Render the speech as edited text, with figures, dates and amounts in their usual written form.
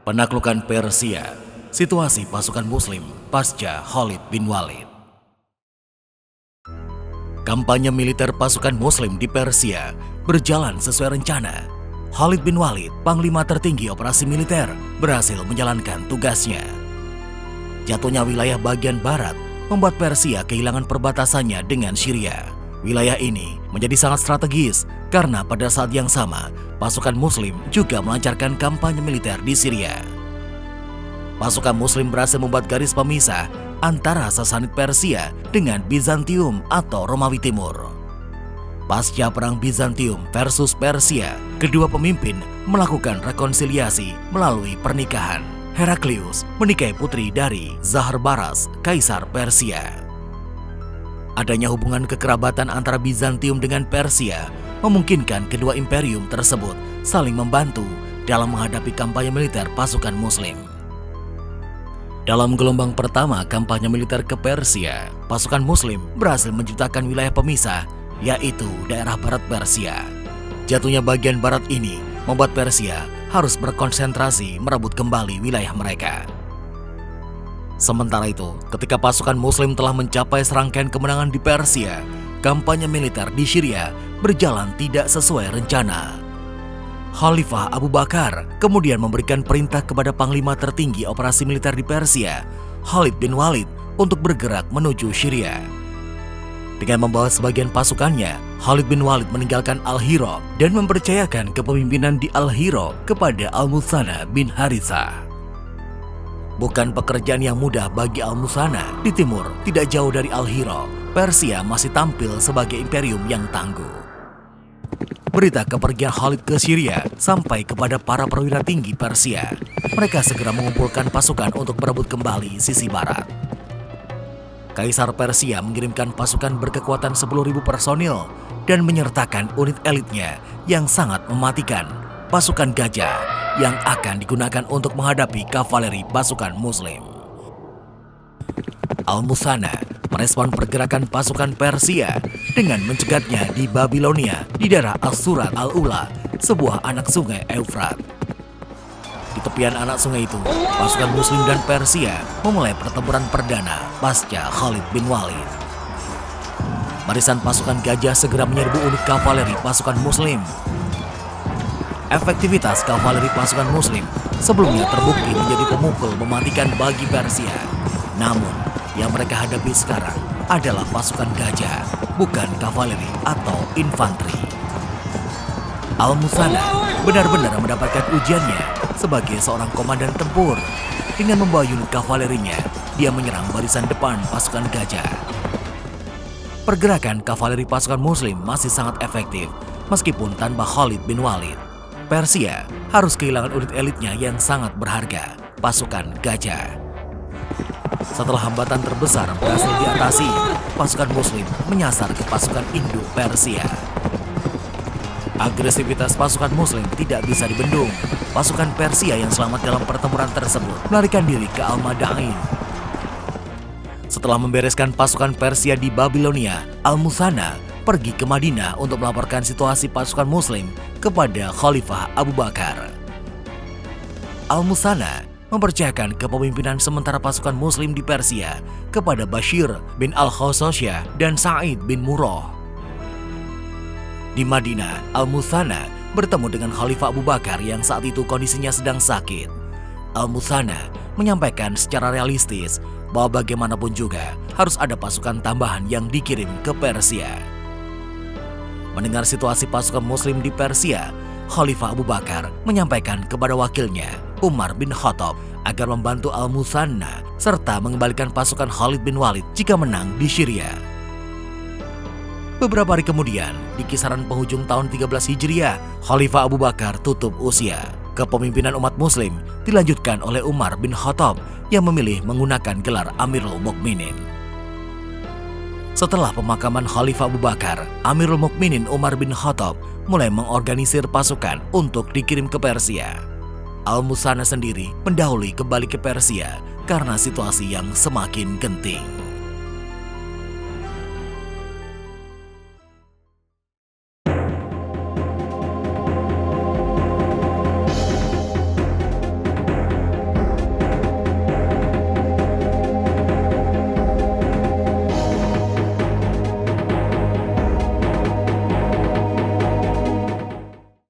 Penaklukan Persia, situasi pasukan Muslim pasca Khalid bin Walid. Kampanye militer pasukan Muslim di Persia berjalan sesuai rencana. Khalid bin Walid, panglima tertinggi operasi militer, berhasil menjalankan tugasnya. Jatuhnya wilayah bagian barat membuat Persia kehilangan perbatasannya dengan Syria. Wilayah ini menjadi sangat strategis karena pada saat yang sama pasukan Muslim juga melancarkan kampanye militer di Syria. Pasukan Muslim berhasil membuat garis pemisah antara Sasanid Persia dengan Bizantium atau Romawi Timur. Pasca perang Bizantium versus Persia, kedua pemimpin melakukan rekonsiliasi melalui pernikahan. Heraklius menikahi putri dari Zaharbaras, Kaisar Persia. Adanya hubungan kekerabatan antara Bizantium dengan Persia memungkinkan kedua imperium tersebut saling membantu dalam menghadapi kampanye militer pasukan Muslim. Dalam gelombang pertama kampanye militer ke Persia, pasukan Muslim berhasil menciptakan wilayah pemisah, yaitu daerah barat Persia. Jatuhnya bagian barat ini membuat Persia harus berkonsentrasi merebut kembali wilayah mereka. Sementara itu, ketika pasukan Muslim telah mencapai serangkaian kemenangan di Persia, kampanye militer di Syria berjalan tidak sesuai rencana. Khalifah Abu Bakar kemudian memberikan perintah kepada panglima tertinggi operasi militer di Persia, Khalid bin Walid, untuk bergerak menuju Syria. Dengan membawa sebagian pasukannya, Khalid bin Walid meninggalkan Al-Hira dan mempercayakan kepemimpinan di Al-Hira kepada Al-Musanna bin Harithah. Bukan pekerjaan yang mudah bagi Al-Musanna. Di timur, tidak jauh dari Al-Hira, Persia masih tampil sebagai imperium yang tangguh. Berita kepergian Khalid ke Syria sampai kepada para perwira tinggi Persia. Mereka segera mengumpulkan pasukan untuk merebut kembali sisi barat. Kaisar Persia mengirimkan pasukan berkekuatan 10.000 personil dan menyertakan unit elitnya yang sangat mematikan, pasukan gajah, yang akan digunakan untuk menghadapi kavaleri pasukan Muslim. Al-Musanna merespon pergerakan pasukan Persia dengan mencegatnya di Babilonia di daerah As-Surat Al-Ula, sebuah anak sungai Eufrat. Di tepian anak sungai itu, pasukan Muslim dan Persia memulai pertempuran perdana pasca Khalid bin Walid. Barisan pasukan gajah segera menyerbu unit kavaleri pasukan Muslim. Efektivitas kavaleri pasukan Muslim sebelumnya terbukti menjadi pemukul mematikan bagi Persia. Namun, yang mereka hadapi sekarang adalah pasukan gajah, bukan kavaleri atau infanteri. Al-Musanna benar-benar mendapatkan ujiannya sebagai seorang komandan tempur. Dengan membawa unit kavalerinya, dia menyerang barisan depan pasukan gajah. Pergerakan kavaleri pasukan Muslim masih sangat efektif, meskipun tanpa Khalid bin Walid. Persia harus kehilangan unit elitnya yang sangat berharga, pasukan gajah. Setelah hambatan terbesar berhasil diatasi, pasukan Muslim menyasar ke pasukan induk Persia. Agresivitas pasukan Muslim tidak bisa dibendung. Pasukan Persia yang selamat dalam pertempuran tersebut melarikan diri ke Al-Madain. Setelah membereskan pasukan Persia di Babilonia, Al-Musanna pergi ke Madinah untuk melaporkan situasi pasukan Muslim kepada Khalifah Abu Bakar. Al-Musanna mempercayakan kepemimpinan sementara pasukan Muslim di Persia kepada Bashir bin Al-Khawsasyah dan Sa'id bin Murrah. Di Madinah, Al-Musanna bertemu dengan Khalifah Abu Bakar yang saat itu kondisinya sedang sakit. Al-Musanna menyampaikan secara realistis bahwa bagaimanapun juga harus ada pasukan tambahan yang dikirim ke Persia. Mendengar situasi pasukan Muslim di Persia, Khalifah Abu Bakar menyampaikan kepada wakilnya, Umar bin Khattab, agar membantu Al-Musanna serta mengembalikan pasukan Khalid bin Walid jika menang di Syria. Beberapa hari kemudian, di kisaran penghujung tahun 13 Hijriah, Khalifah Abu Bakar tutup usia. Kepemimpinan umat Muslim dilanjutkan oleh Umar bin Khattab yang memilih menggunakan gelar Amirul Mukminin. Setelah pemakaman Khalifah Abu Bakar, Amirul Mukminin Umar bin Khattab mulai mengorganisir pasukan untuk dikirim ke Persia. Al-Musanna sendiri mendahului kembali ke Persia karena situasi yang semakin genting.